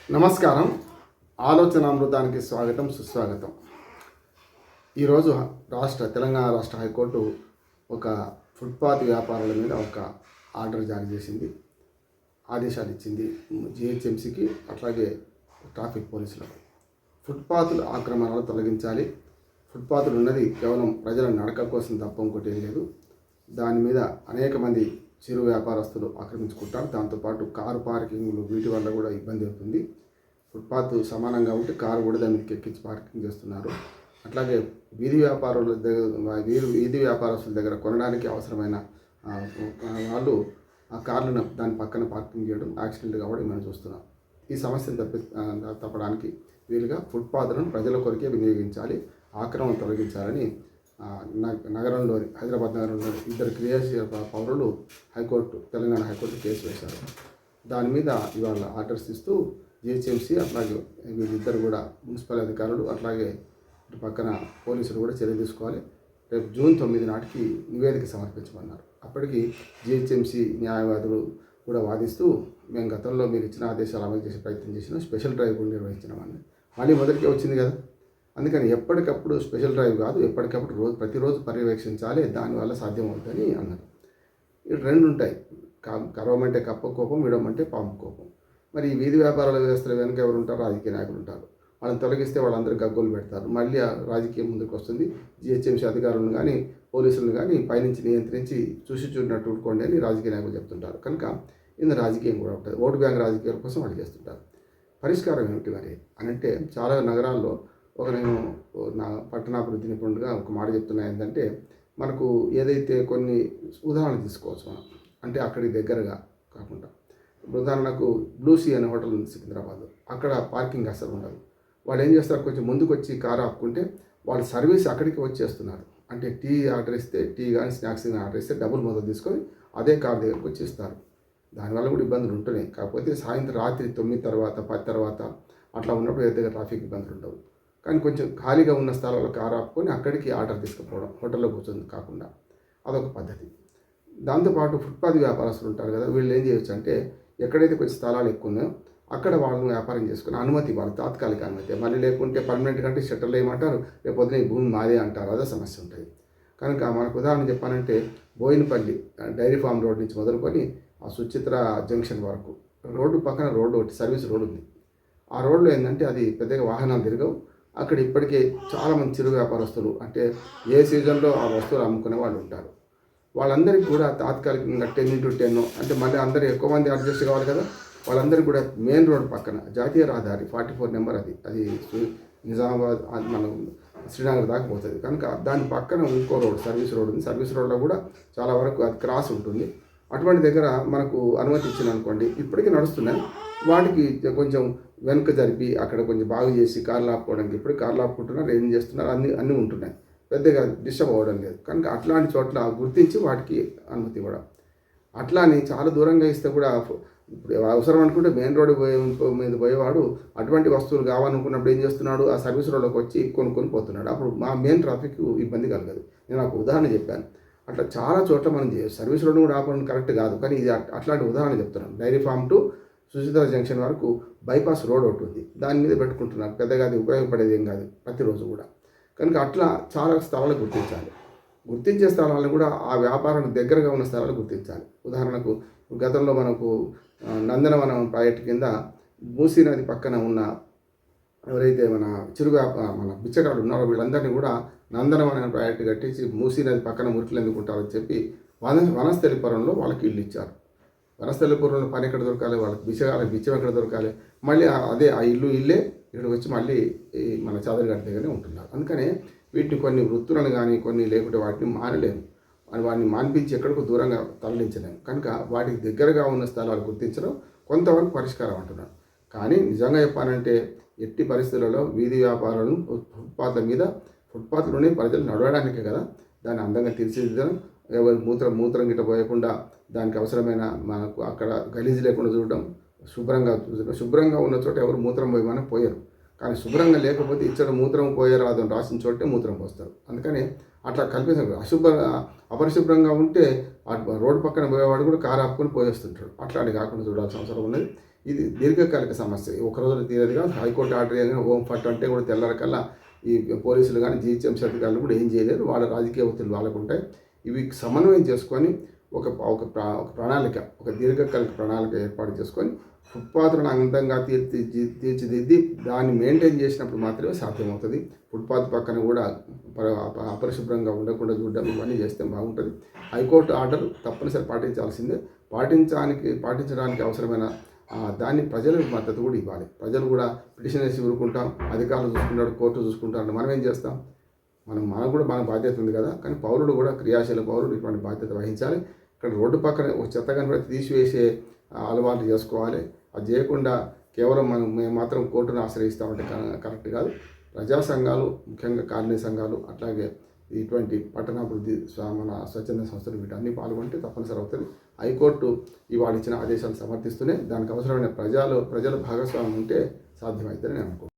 నమస్కారం. ఆలోచనామృతానికి స్వాగతం, సుస్వాగతం. ఈరోజు తెలంగాణ రాష్ట్ర హైకోర్టు ఒక ఫుట్పాత్ వ్యాపారుల మీద ఒక ఆర్డర్ జారీ చేసింది, ఆదేశాలు ఇచ్చింది జిహెచ్ఎంసీకి, అట్లాగే ట్రాఫిక్ పోలీసులకు. ఫుట్పాత్లు ఆక్రమణలు తొలగించాలి. ఫుట్పాత్లు ఉన్నది కేవలం ప్రజల నడక కోసం తప్ప ఇంకోటి ఏం లేదు. దాని మీద అనేక మంది చిరు వ్యాపారస్తులు ఆక్రమించుకుంటారు. దాంతోపాటు కారు పార్కింగ్లు, వీటి వల్ల కూడా ఇబ్బంది అవుతుంది. ఫుట్పాత్ సమానంగా ఉంటే కారు కూడా దాని మీదకి ఎక్కించి పార్కింగ్ చేస్తున్నారు. అట్లాగే వీధి వ్యాపారస్తుల దగ్గర కొనడానికి అవసరమైన వాళ్ళు ఆ కార్లను దాని పక్కన పార్కింగ్ చేయడం, యాక్సిడెంట్ కావడం మనం చూస్తున్నాం. ఈ సమస్యను తప్పడానికి వీలుగా ఫుట్పాత్లను ప్రజల కొరకే వినియోగించాలి, ఆక్రమణ తొలగించాలని నగరంలోని హైదరాబాద్ నగరంలోని ఇద్దరు క్రియాశీల పౌరులు తెలంగాణ హైకోర్టు కేసు వేశారు. దాని మీద ఇవాళ ఆర్డర్స్ ఇస్తూ జిహెచ్ఎంసీ అట్లాగే వీళ్ళిద్దరు కూడా మున్సిపల్ అధికారులు అట్లాగే ఇటు పక్కన పోలీసులు కూడా చర్య తీసుకోవాలి. రేపు జూన్ 9 నాటికి నివేదిక సమర్పించమన్నారు. అప్పటికి జిహెచ్ఎంసీ న్యాయవాదులు కూడా వాదిస్తూ, మేము గతంలో మీరు ఇచ్చిన ఆదేశాలు అమలు చేసే ప్రయత్నం చేసినాం, స్పెషల్ డ్రైవ్ కూడా నిర్వహించినామని. మళ్ళీ మొదటికే వచ్చింది కదా, అందుకని ఎప్పటికప్పుడు స్పెషల్ డ్రైవ్ కాదు, ఎప్పటికప్పుడు ప్రతిరోజు పర్యవేక్షించాలి, దానివల్ల సాధ్యమవుతుందని అన్నారు. ఇవి రెండు ఉంటాయి, కరవమంటే కప్ప కోపం, విడమంటే పాము కోపం. మరి ఈ వీధి వ్యాపారాల వ్యవస్థల వెనుక ఎవరు ఉంటారు? రాజకీయ నాయకులు ఉంటారు. వాళ్ళని తొలగిస్తే వాళ్ళందరూ గగ్గోలు పెడతారు. మళ్ళీ ఆ రాజకీయం ముందుకు వస్తుంది. జిహెచ్ఎంసీ అధికారులను కానీ పోలీసులను కానీ పైనుంచి నియంత్రించి చూసినట్టు ఊరుకోండి అని రాజకీయ నాయకులు చెప్తుంటారు. కనుక ఇందులో రాజకీయం కూడా ఉంటుంది. ఓటు బ్యాంక్ రాజకీయాల కోసం వాళ్ళు చేస్తుంటారు. పరిష్కారం ఏమిటి మరి అని అంటే, చాలా నగరాల్లో నేను నా పట్టణాభివృద్ధి నిపుణుడిగా ఒక మాట చెప్తున్నా. ఏంటంటే, మనకు ఏదైతే కొన్ని ఉదాహరణలు తీసుకోవచ్చు మనం, అంటే అక్కడికి దగ్గరగా కాకుండా. ఉదాహరణకు బ్లూసీ అనే హోటల్ ఉంది సికింద్రాబాద్లో. అక్కడ పార్కింగ్ అసలు ఉండదు. వాళ్ళు ఏం చేస్తారు, కొంచెం ముందుకు వచ్చి కారు ఆపుకుంటే వాళ్ళ సర్వీస్ అక్కడికి వచ్చేస్తున్నారు. అంటే టీ ఆర్డర్ ఇస్తే, టీ కానీ స్నాక్స్ కానీ ఆర్డర్ ఇస్తే డబ్బులు మొదలు తీసుకొని అదే కారు దగ్గరకు వచ్చి ఇస్తారు. దానివల్ల కూడా ఇబ్బందులు ఉంటున్నాయి. కాకపోతే సాయంత్రం రాత్రి 9 తర్వాత 10 తర్వాత అట్లా ఉన్నప్పుడు ఏదైతే ట్రాఫిక్ ఇబ్బందులు ఉండవు. కానీ కొంచెం ఖాళీగా ఉన్న స్థలాల్లో కారు ఆపుకొని అక్కడికి ఆర్డర్ తీసుకుపోవడం, హోటల్లో కూర్చొని కాకుండా, అదొక పద్ధతి. దాంతోపాటు ఫుట్పాత్ వ్యాపారస్తులు ఉంటారు కదా, వీళ్ళు ఏం చేయొచ్చు అంటే, ఎక్కడైతే కొంచెం స్థలాలు ఎక్కువ ఉన్నాయో అక్కడ వాళ్ళని వ్యాపారం చేసుకుని అనుమతి, వాళ్ళు తాత్కాలిక అనుమతి, మళ్ళీ లేకుంటే పర్మనెంట్ కంటే షట్టర్లు ఏమంటారు, రేపు పొద్దున ఈ భూమి మాదే అంటారు. అదే సమస్య ఉంటుంది. కనుక మనకు ఉదాహరణ చెప్పాలంటే, బోయినపల్లి డైరీ ఫామ్ రోడ్ నుంచి మొదలుకొని ఆ సుచిత్ర జంక్షన్ వరకు రోడ్డు పక్కన రోడ్డు ఒకటి సర్వీస్ రోడ్డు ఉంది. ఆ రోడ్లో ఏంటంటే అది పెద్దగా వాహనాలు తిరగవు. అక్కడ ఇప్పటికే చాలామంది చిరు వ్యాపారస్తులు, అంటే ఏ సీజన్లో ఆ వస్తువులు అమ్ముకునే వాళ్ళు ఉంటారు. వాళ్ళందరికీ కూడా తాత్కాలికంగా 10x10, అంటే మళ్ళీ అందరూ ఎక్కువ మంది అడ్జస్ట్ కావాలి కదా, వాళ్ళందరికీ కూడా మెయిన్ రోడ్ పక్కన జాతీయ రహదారి 44 నెంబర్ అది నిజామాబాద్ మనం శ్రీనగర్ దాకా పోతుంది. కనుక దాని పక్కన ఇంకో రోడ్, సర్వీస్ రోడ్ ఉంది. సర్వీస్ రోడ్లో కూడా చాలా వరకు అది క్రాస్ ఉంటుంది. అటువంటి దగ్గర మనకు అనుమతి ఇచ్చింది అనుకోండి, ఇప్పటికీ నడుస్తున్నాయి. వాటికి కొంచెం వెనుక జరిపి అక్కడ కొంచెం బాగు చేసి కార్లు ఆపుకోవడానికి, ఇప్పుడు కార్లు ఆపుకుంటున్నారు, ఏం చేస్తున్నారు, అన్నీ ఉంటున్నాయి, పెద్దగా డిస్టర్బ్ అవ్వడం లేదు. కనుక అట్లాంటి చోట్ల గుర్తించి వాటికి అనుమతి ఇవ్వడం. అట్లా అని చాలా దూరంగా ఇస్తే కూడా, ఇప్పుడు అవసరం అనుకుంటే మెయిన్ రోడ్డు మీద పోయేవాడు అటువంటి వస్తువులు కావాలనుకున్నప్పుడు ఏం చేస్తున్నాడు, ఆ సర్వీస్ రోడ్లోకి వచ్చి కొనుక్కొని పోతున్నాడు. అప్పుడు మా మెయిన్ ట్రాఫిక్ ఇబ్బంది కలగదు. నేను ఒక ఉదాహరణ చెప్పాను. అట్లా చాలా చోట్ల మనం సర్వీస్ రోడ్డు కూడా ఆపడం కరెక్ట్ కాదు, కానీ ఇది అట్లాంటి ఉదాహరణ చెప్తున్నాను. Dairy farm to Suchitra junction వరకు బైపాస్ రోడ్ ఒకటి ఉంది, దాని మీద పెట్టుకుంటున్నారు. పెద్దగా అది ఉపయోగపడేది ఏం కాదు ప్రతిరోజు కూడా. కనుక అట్లా చాలా స్థలాలు గుర్తించాలి. గుర్తించే స్థలాలను కూడా ఆ వ్యాపారానికి దగ్గరగా ఉన్న స్థలాలు గుర్తించాలి. ఉదాహరణకు గతంలో మనకు నందనవనం ప్రాజెక్టు కింద మూసీ నది పక్కన ఉన్న ఎవరైతే మన బిచ్చగాళ్ళు ఉన్నారో వీళ్ళందరినీ కూడా నందనవనం ప్రాజెక్టు కట్టించి మూసీ నది పక్కన మురికిలు ఎందుకుంటారని చెప్పి వనస్థలిపురంలో వాళ్ళకి ఇల్లు ఇచ్చారు. వనస్థలిపురంలో పని ఎక్కడ దొరకాలి, వాళ్ళకి బిచ్చం ఎక్కడ దొరకాలి, మళ్ళీ అదే ఆ ఇల్లే ఇక్కడికి వచ్చి మళ్ళీ మన చాదరగడ్డ దగ్గరనే ఉంటున్నారు. అందుకనే వీటిని కొన్ని వృత్తులను కానీ కొన్ని లేకుంటే వాటిని మానలేము, వాటిని మాన్పించి ఎక్కడికో దూరంగా తరలించలేము. కనుక వాటికి దగ్గరగా ఉన్న స్థలాలు గుర్తించడం కొంతవరకు పరిష్కారం అంటున్నాను. కానీ నిజంగా చెప్పాలంటే, ఎట్టి పరిస్థితులలో వీధి వ్యాపారాలను ఫుట్పాత్లోనే ప్రజలు నడవడానికే కదా, దాన్ని అందంగా తీర్చిదిద్దడం, ఎవరు మూత్రం గిట్ట పోయకుండా దానికి అవసరమైన మనకు అక్కడ గలీజు లేకుండా చూడడం, శుభ్రంగా ఉన్న చోట ఎవరు మూత్రం పోయమని పోయారు. కానీ శుభ్రంగా లేకపోతే ఇచ్చట మూత్రం పోయరాదు అని రాసిన చోటే మూత్రం పోస్తారు. అందుకని అట్లా కల్పించారు. అపరిశుభ్రంగా ఉంటే రోడ్డు పక్కన పోయేవాడు కూడా కారు ఆపుకొని పోయేస్తుంటాడు. అట్లాంటి కాకుండా చూడాల్సిన అవసరం ఉన్నది. ఇది దీర్ఘకాలిక సమస్య. ఒక రోజులో తీరేది కాదు. హైకోర్టు ఆర్డర్ చేయగానే హోమ్ ఫట్ అంటే కూడా తెల్లారకల్లా ఈ పోలీసులు కానీ జీహెచ్ఎంసీ అధికారులు కూడా ఏం చేయలేరు. వాళ్ళ రాజకీయ ఒత్తిళ్ళు వాళ్ళకు ఉంటాయి. ఇవి సమన్వయం చేసుకొని ఒక ఒక ప్రణాళిక, ఒక దీర్ఘకాలిక ప్రణాళిక ఏర్పాటు చేసుకొని ఫుట్పాత్లను అందంగా తీర్చిదిద్ది దాన్ని మెయింటైన్ చేసినప్పుడు మాత్రమే సాధ్యమవుతుంది. ఫుట్పాత్ పక్కన కూడా అపరిశుభ్రంగా ఉండకుండా చూడడం ఇవన్నీ చేస్తే బాగుంటుంది. హైకోర్టు ఆర్డర్ తప్పనిసరి పాటించాల్సిందే. పాటించడానికి అవసరమైన దాన్ని ప్రజలకు మద్దతు కూడా ఇవ్వాలి. ప్రజలు కూడా పిటిషన్ వేసి ఊరుకుంటాం, అధికారులు చూసుకుంటాడు, కోర్టు చూసుకుంటాడు, మనం ఏం చేస్తాం? మనకు కూడా మన బాధ్యత ఉంది కదా. కానీ పౌరుడు కూడా, క్రియాశీల పౌరుడు ఇటువంటి బాధ్యత వహించాలి. ఇక్కడ రోడ్డు పక్కన ఒక చెత్త కనబడితే తీసివేసే అలవాటు చేసుకోవాలి. అది చేయకుండా కేవలం మేము మాత్రం కోర్టును ఆశ్రయిస్తామంటే కరెక్ట్ కాదు. ప్రజా సంఘాలు, ముఖ్యంగా కాలనీ సంఘాలు, అట్లాగే ఇటువంటి పట్టణాభివృద్ధి మన స్వచ్ఛంద సంస్థలు వీటన్నీ పాల్గొంటే తప్పనిసరి అవుతుంది. హైకోర్టు ఇవాళ ఇచ్చిన ఆదేశాలు సమర్థిస్తూనే దానికి అవసరమైన ప్రజల భాగస్వామ్యం ఉంటే సాధ్యమవుతుందని నేను అనుకుంటున్నాను.